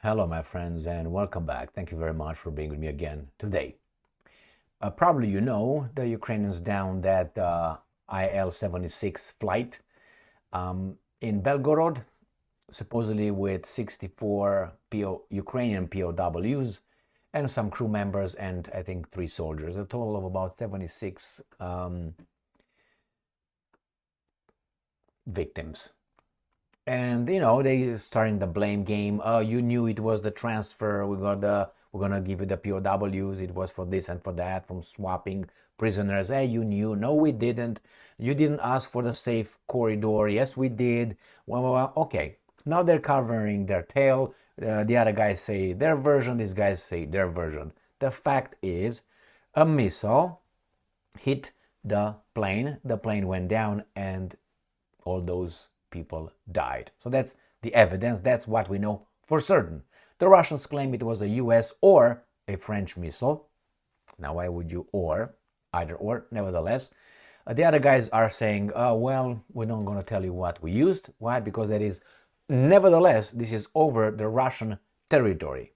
Hello, my friends, and welcome back. Thank you very much for being with me again today. Probably you know the Ukrainians downed that Il-76 flight in Belgorod, supposedly with 64 Ukrainian POWs and some crew members and I think 3 soldiers, a total of about 76 victims. And they starting the blame game. Oh, you knew it was the transfer. We're gonna give you the POWs. It was for this and for that, from swapping prisoners. Hey, you knew. No, we didn't. You didn't ask for the safe corridor. Yes, we did. Well, okay. Now they're covering their tail. The other guys say their version. These guys say their version. The fact is, a missile hit the plane. The plane went down, and all those people died. So that's the evidence. That's what we know for certain. The Russians claim it was a US or a French missile. Now, why would you either or? Nevertheless, the other guys are saying, well, we're not going to tell you what we used. Why? Because nevertheless, this is over the Russian territory.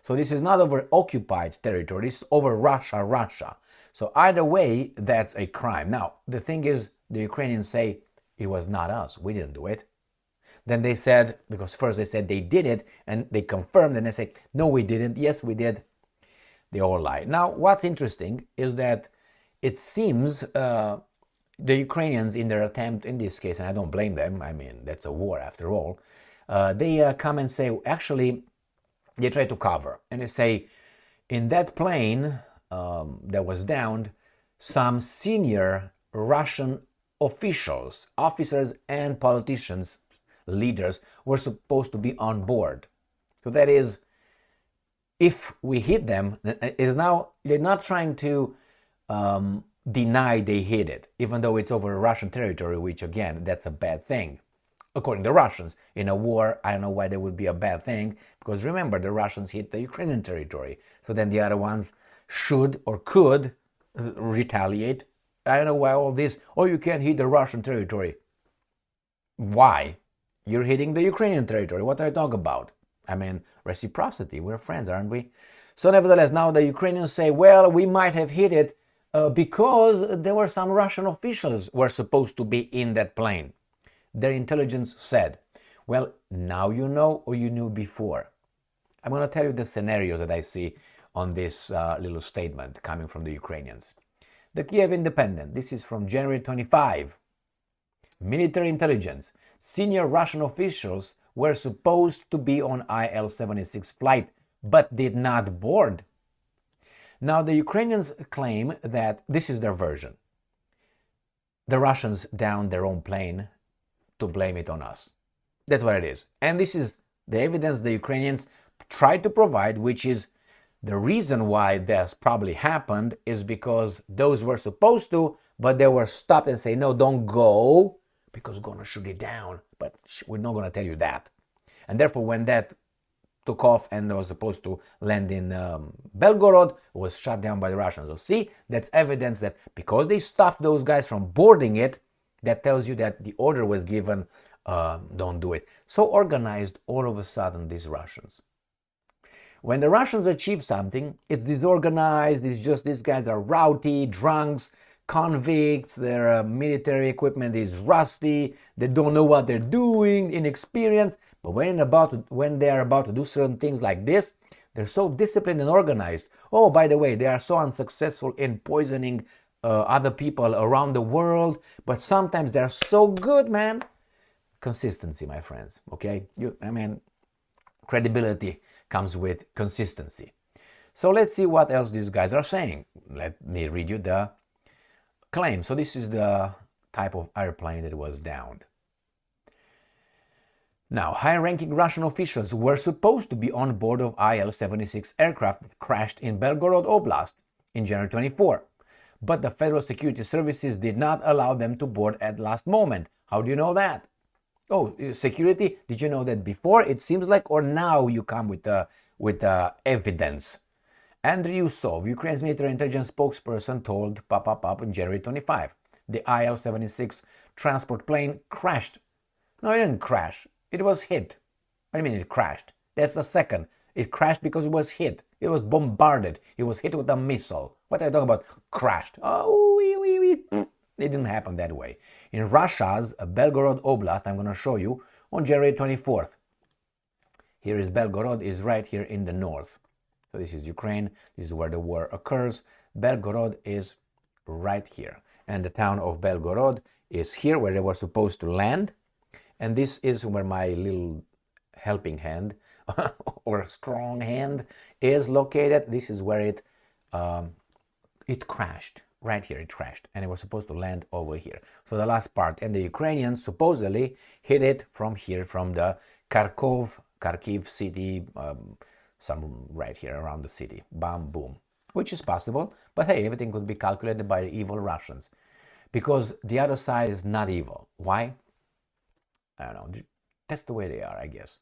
So this is not over occupied territory. This is over Russia. So either way, that's a crime. Now, the thing is, the Ukrainians say, it was not us. We didn't do it. Then they said, because first they said they did it, and they confirmed, and they say, no, we didn't. Yes, we did. They all lie. Now, what's interesting is that it seems the Ukrainians, in their attempt in this case, and I don't blame them, I mean, that's a war after all, they come and say, actually, they try to cover. And they say, in that plane that was downed, some senior Russian officials, officers and politicians, leaders, were supposed to be on board. So that is, if we hit them, they're not trying to deny they hit it, even though it's over Russian territory, which again, that's a bad thing. According to Russians, in a war, I don't know why that would be a bad thing, because remember, the Russians hit the Ukrainian territory. So then the other ones should or could retaliate. I don't know why all this, you can't hit the Russian territory. Why? You're hitting the Ukrainian territory. What are you talking about? I mean, reciprocity. We're friends, aren't we? So nevertheless, now the Ukrainians say, well, we might have hit it because there were some Russian officials who were supposed to be in that plane. Their intelligence said, well, now you know, or you knew before. I'm going to tell you the scenarios that I see on this little statement coming from the Ukrainians. The Kiev Independent, this is from January 25. Military intelligence. Senior Russian officials were supposed to be on Il-76 flight, but did not board. Now, the Ukrainians claim that this is their version. The Russians downed their own plane to blame it on us. That's what it is. And this is the evidence the Ukrainians try to provide, which is the reason why this probably happened is because those were supposed to, but they were stopped and say, no, don't go, because we're going to shoot it down. But we're not going to tell you that. And therefore, when that took off and was supposed to land in Belgorod, it was shot down by the Russians. So see, that's evidence that because they stopped those guys from boarding it, that tells you that the order was given, don't do it. So organized all of a sudden, these Russians. When the Russians achieve something, it's disorganized, it's just these guys are rowdy, drunks, convicts, their military equipment is rusty, they don't know what they're doing, inexperienced. But when they are about to do certain things like this, they're so disciplined and organized. Oh, by the way, they are so unsuccessful in poisoning other people around the world, but sometimes they're so good, man. Consistency, my friends, okay? Credibility comes with consistency. So let's see what else these guys are saying. Let me read you the claim. So this is the type of airplane that was downed. Now, high-ranking Russian officials were supposed to be on board of Il-76 aircraft that crashed in Belgorod Oblast in January 24. But the Federal Security Services did not allow them to board at last moment. How do you know that? Oh, security? Did you know that before, it seems like, or now you come with evidence? Andriy Yusov, Ukraine's military intelligence spokesperson, told Pop on January 25. The Il-76 transport plane crashed. No, it didn't crash. It was hit. What do you mean it crashed? That's the second. It crashed because it was hit. It was bombarded. It was hit with a missile. What are you talking about? Crashed. Oh, it didn't happen that way. In Russia's Belgorod Oblast, I'm going to show you on January 24th. Here is Belgorod, is right here in the north. So this is Ukraine. This is where the war occurs. Belgorod is right here. And the town of Belgorod is here where they were supposed to land. And this is where my little helping hand or strong hand is located. This is where it crashed. Right here, it crashed. And it was supposed to land over here. So the last part. And the Ukrainians supposedly hit it from here, from the Kharkiv city, some right here around the city. Bam, boom. Which is possible. But hey, everything could be calculated by the evil Russians. Because the other side is not evil. Why? I don't know. That's the way they are, I guess.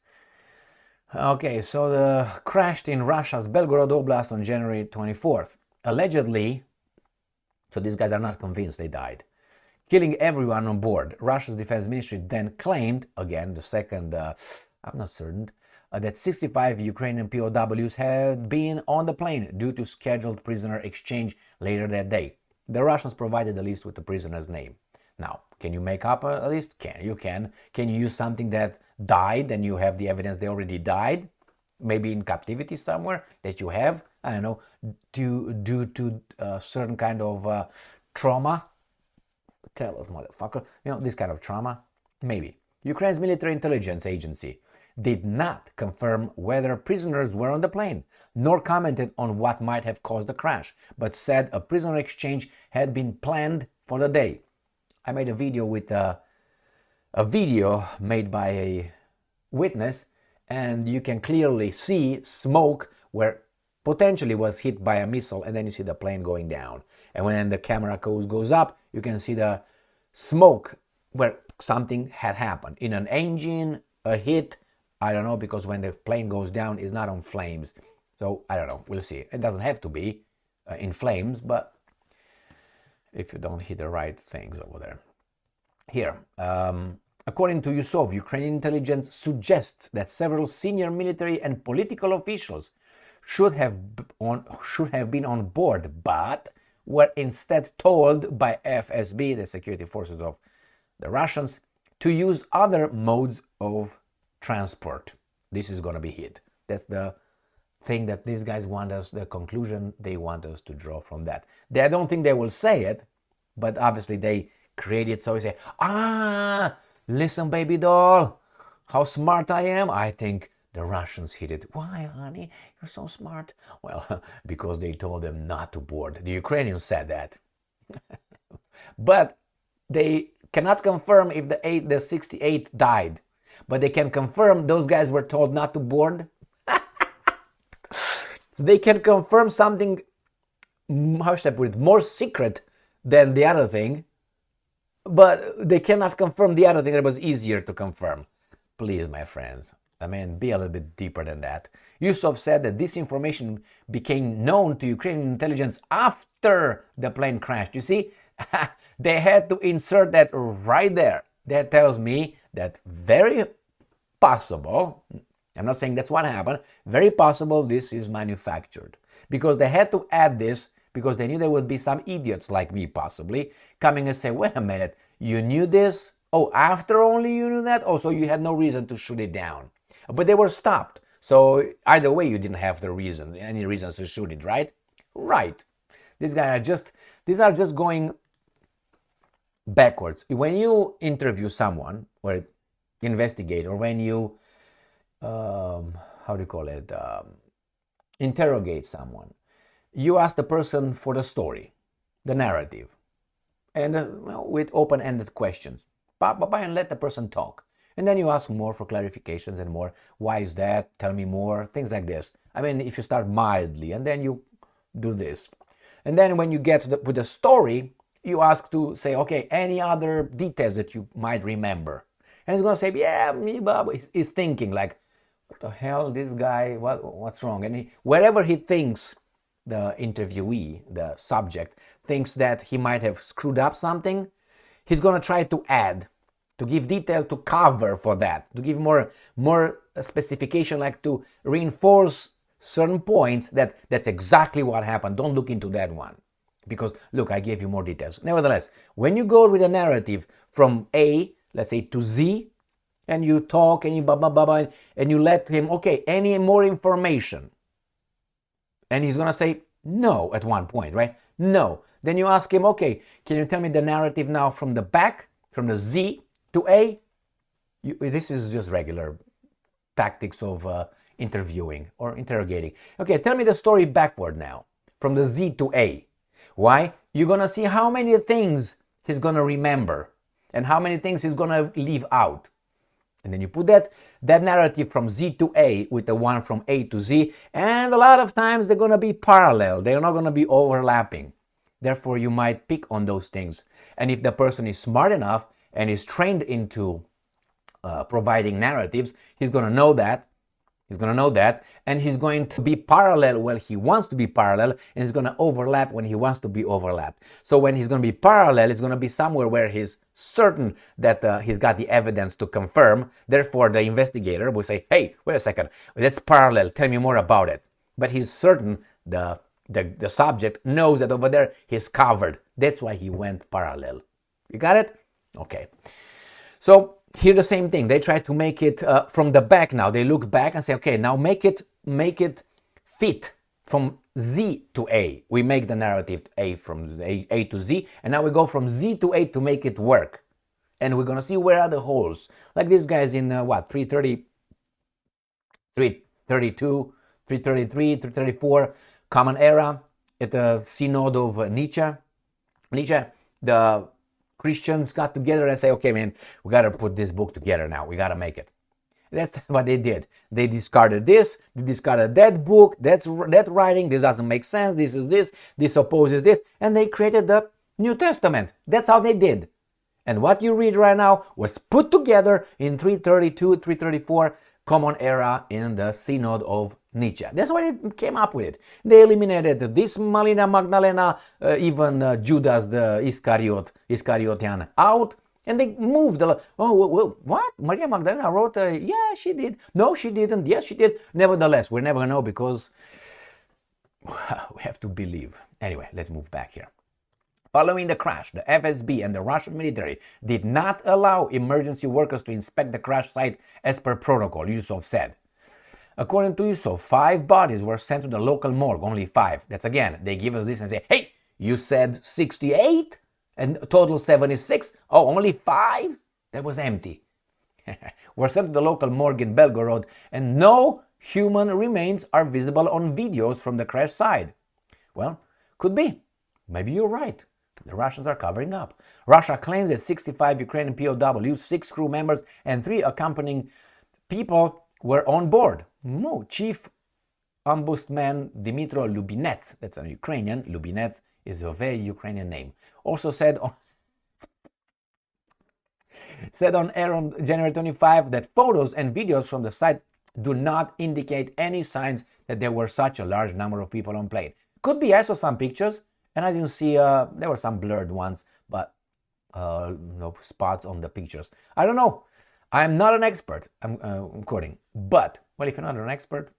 Okay, so the crashed in Russia's Belgorod Oblast on January 24th. Allegedly, so these guys are not convinced they died, killing everyone on board. Russia's defense ministry then claimed, again, the second, I'm not certain, that 65 Ukrainian POWs had been on the plane due to scheduled prisoner exchange later that day. The Russians provided a list with the prisoner's name. Now, can you make up a list? You can. Can you use something that died and you have the evidence they already died? Maybe in captivity somewhere that you have? I don't know, due to a certain kind of trauma? Tell us, motherfucker. You know, this kind of trauma? Maybe. Ukraine's military intelligence agency did not confirm whether prisoners were on the plane, nor commented on what might have caused the crash, but said a prisoner exchange had been planned for the day. I made a video with a video made by a witness, and you can clearly see smoke where potentially was hit by a missile, and then you see the plane going down. And when the camera goes up, you can see the smoke where something had happened. In an engine, a hit, I don't know, because when the plane goes down, it's not on flames. So, I don't know, we'll see. It doesn't have to be in flames, but if you don't hit the right things over there. Here, according to Yusov, Ukrainian intelligence suggests that several senior military and political officials should have been on board, but were instead told by FSB, the security forces of the Russians, to use other modes of transport. This is going to be hit. That's the thing that these guys want us, the conclusion they want us to draw from that. I don't think they will say it, but obviously they create it so you say, listen, baby doll, how smart I am. I think the Russians hit it. Why, honey? You're so smart. Well, because they told them not to board. The Ukrainians said that. But they cannot confirm if the 68 died. But they can confirm those guys were told not to board. They can confirm something, how should I put it, more secret than the other thing. But they cannot confirm the other thing that was easier to confirm. Please, my friends, I mean, be a little bit deeper than that. Yusov said that this information became known to Ukrainian intelligence after the plane crashed. You see, they had to insert that right there. That tells me that very possible, I'm not saying that's what happened, very possible this is manufactured. Because they had to add this because they knew there would be some idiots like me possibly coming and say, wait a minute, you knew this? Oh, after only you knew that? Oh, so you had no reason to shoot it down. But they were stopped. So either way, you didn't have any reasons to shoot it, right? Right. These are just going backwards. When you interview someone or investigate, or when you, interrogate someone, you ask the person for the story, the narrative, and with open-ended questions. And let the person talk. And then you ask more for clarifications and more. Why is that? Tell me more. Things like this. I mean, if you start mildly and then you do this. And then when you get with the story, you ask to say, okay, any other details that you might remember. And he's going to say, yeah, me, Bob. He's thinking like, what the hell, this guy, what's wrong? And wherever he thinks the interviewee, the subject, thinks that he might have screwed up something, he's going to try to add to give detail, to cover for that, to give more specification, like to reinforce certain points that that's exactly what happened. Don't look into that one. Because, look, I gave you more details. Nevertheless, when you go with a narrative from A, let's say, to Z, and you talk and you blah, blah, blah, blah, and you let him, okay, any more information? And he's going to say no at one point, right? No. Then you ask him, okay, can you tell me the narrative now from the back, from the Z to A? This is just regular tactics of interviewing or interrogating. Okay, tell me the story backward now, from the Z to A. Why? You're going to see how many things he's going to remember and how many things he's going to leave out. And then you put that narrative from Z to A with the one from A to Z, and a lot of times they're going to be parallel. They're not going to be overlapping. Therefore, you might pick on those things. And if the person is smart enough and is trained into providing narratives, he's going to know that. He's going to know that, and he's going to be parallel when he wants to be parallel, and he's going to overlap when he wants to be overlapped. So when he's going to be parallel, it's going to be somewhere where he's certain that he's got the evidence to confirm. Therefore, the investigator will say, hey, wait a second, that's parallel, tell me more about it. But he's certain the subject knows that over there he's covered. That's why he went parallel. You got it? Okay. So here the same thing. They try to make it from the back now. They look back and say, okay, now make it fit from Z to A. We make the narrative A from A to Z, and now we go from Z to A to make it work. And we're going to see where are the holes. Like these guys in 330, 332, 333, 334, Common Era, at the Synod of Nietzsche. The Christians got together and say, okay, man, we got to put this book together now. We got to make it. That's what they did. They discarded this, they discarded that book, that writing, this doesn't make sense, this opposes this, and they created the New Testament. That's how they did. And what you read right now was put together in 332, 334, Common Era in the Synod of Nietzsche. That's why they came up with it. They eliminated this Marina Magdalena, even Judas the Iscariotian out, and they moved. What? Maria Magdalena wrote, yeah, she did. No, she didn't. Yes, she did. Nevertheless, we're never going to know because we have to believe. Anyway, let's move back here. Following the crash, the FSB and the Russian military did not allow emergency workers to inspect the crash site as per protocol, Yusuf said. According to Yusuf, 5 bodies were sent to the local morgue, only 5. That's again, they give us this and say, hey, you said 68 and total 76? Oh, only 5? That was empty. Were sent to the local morgue in Belgorod, and no human remains are visible on videos from the crash site. Well, could be. Maybe you're right. The Russians are covering up. Russia claims that 65 Ukrainian POWs, 6 crew members, and 3 accompanying people were on board. No, Chief Ombudsman Dmytro Lubinets, that's a Ukrainian, Lubinets is a very Ukrainian name, also said on air on January 25 that photos and videos from the site do not indicate any signs that there were such a large number of people on plane. Could be, I saw some pictures, and I didn't see, there were some blurred ones, but no spots on the pictures. I don't know. I'm not an expert, I'm quoting, but, well, if you're not an expert,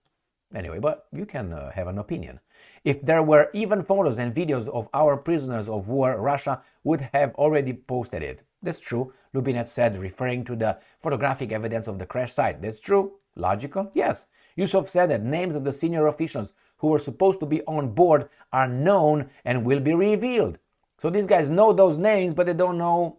anyway, but you can have an opinion. If there were even photos and videos of our prisoners of war, Russia would have already posted it. That's true, Lubinet said, referring to the photographic evidence of the crash site. That's true. Logical? Yes. Yusuf said that names of the senior officials who were supposed to be on board are known and will be revealed. So these guys know those names, but they don't know,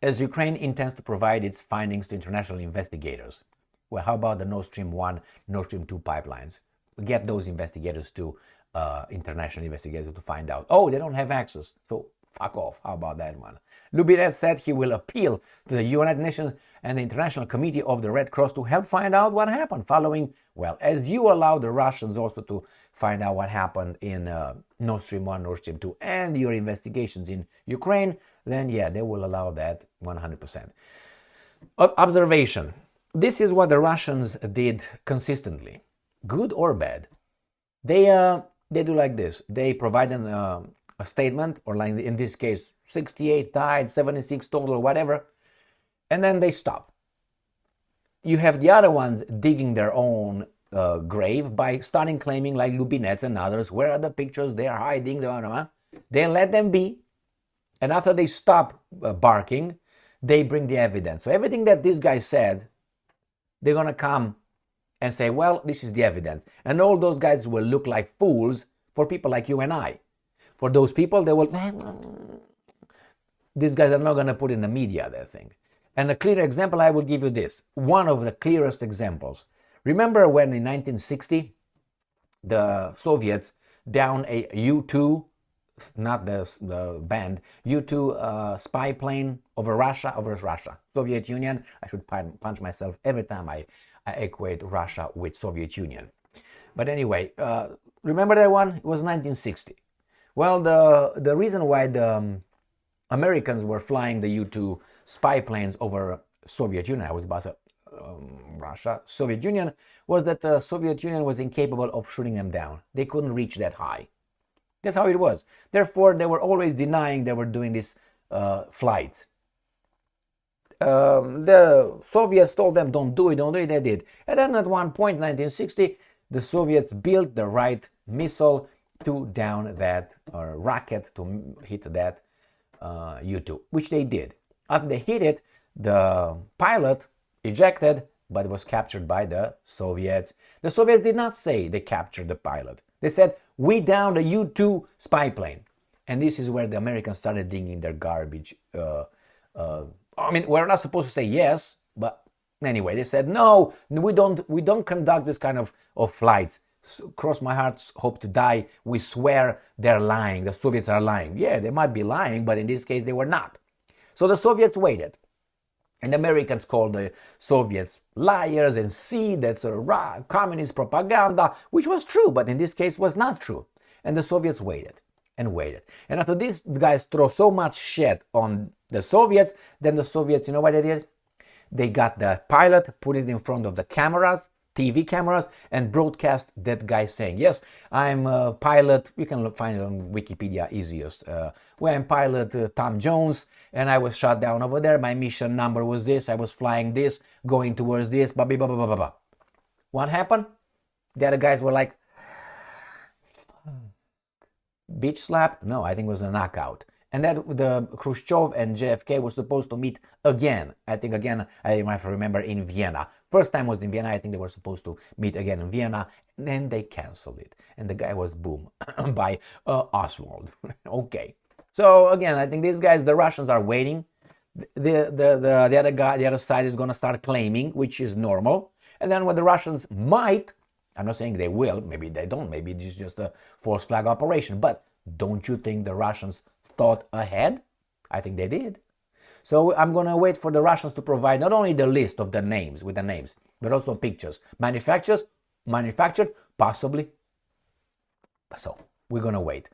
as Ukraine intends to provide its findings to international investigators. Well, how about the Nord Stream 1, Nord Stream 2 pipelines? Get those investigators to international investigators to find out. Oh, they don't have access, so fuck off. How about that one? Lubinet said he will appeal to the United Nations and the International Committee of the Red Cross to help find out what happened following, well, as you allow the Russians also to find out what happened in Nord Stream 1, Nord Stream 2, and your investigations in Ukraine, then yeah, they will allow that 100%. Observation. This is what the Russians did consistently, good or bad. They do like this. They provide a a statement, or like in this case, 68 died, 76 total, whatever, and then they stop. You have the other ones digging their own grave by starting claiming, like Lubinets and others, where are the pictures? They are hiding. They let them be, and after they stop barking, they bring the evidence. So everything that this guy said, they're gonna come and say, well, this is the evidence. And all those guys will look like fools for people like you and I. For those people, they will, these guys are not gonna put in the media their thing. And a clear example, I will give you this. One of the clearest examples. Remember when in 1960, the Soviets downed a U-2, not the band, U-2 spy plane over Russia, Soviet Union. I should punch myself every time I equate Russia with Soviet Union. But anyway, remember that one? It was 1960. Well, the reason why the Americans were flying the U-2 spy planes over Soviet Union, I was about to Russia, Soviet Union, was that the Soviet Union was incapable of shooting them down. They couldn't reach that high. That's how it was. Therefore, they were always denying they were doing these flights. The Soviets told them, don't do it, they did. And then at one point, 1960, the Soviets built the right missile to down that rocket to hit that U-2, which they did. After they hit it, the pilot ejected, but was captured by the Soviets. The Soviets did not say they captured the pilot. They said, we downed a U-2 spy plane. And this is where the Americans started digging their garbage. I mean, we're not supposed to say yes, but anyway, they said, no, we don't conduct this kind of flights. So, cross my heart, hope to die. We swear they're lying. The Soviets are lying. Yeah, they might be lying, but in this case, they were not. So the Soviets waited. And the Americans called the Soviets liars and see that's communist propaganda, which was true, but in this case was not true. And the Soviets waited and waited. And after these guys throw so much shit on the Soviets, then the Soviets, you know what they did? They got the pilot, put it in front of the cameras, TV cameras, and broadcast that guy saying, yes, I'm a pilot. You can find it on Wikipedia easiest. Where I'm pilot Tom Jones, and I was shot down over there. My mission number was this. I was flying this, going towards this, blah, blah, blah, blah, blah, blah. What happened? The other guys were like, bitch slap? No, I think it was a knockout. And that the Khrushchev and JFK were supposed to meet again. I think again, I might remember, in Vienna. First time was in Vienna. I think they were supposed to meet again in Vienna. And then they canceled it. And the guy was boom by Oswald. Okay. So again, I think these guys, the Russians, are waiting. The other guy, the other side is going to start claiming, which is normal. And then when the Russians might, I'm not saying they will, maybe they don't, maybe it's just a false flag operation. But don't you think the Russians thought ahead? I think they did. So I'm going to wait for the Russians to provide not only the list of the names, with the names, but also pictures. Manufactured, possibly. So we're going to wait.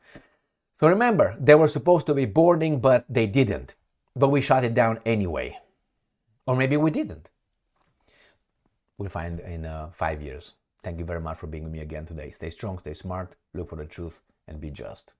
So remember, they were supposed to be boarding, but they didn't. But we shot it down anyway. Or maybe we didn't. We'll find in 5 years. Thank you very much for being with me again today. Stay strong, stay smart, look for the truth, and be just.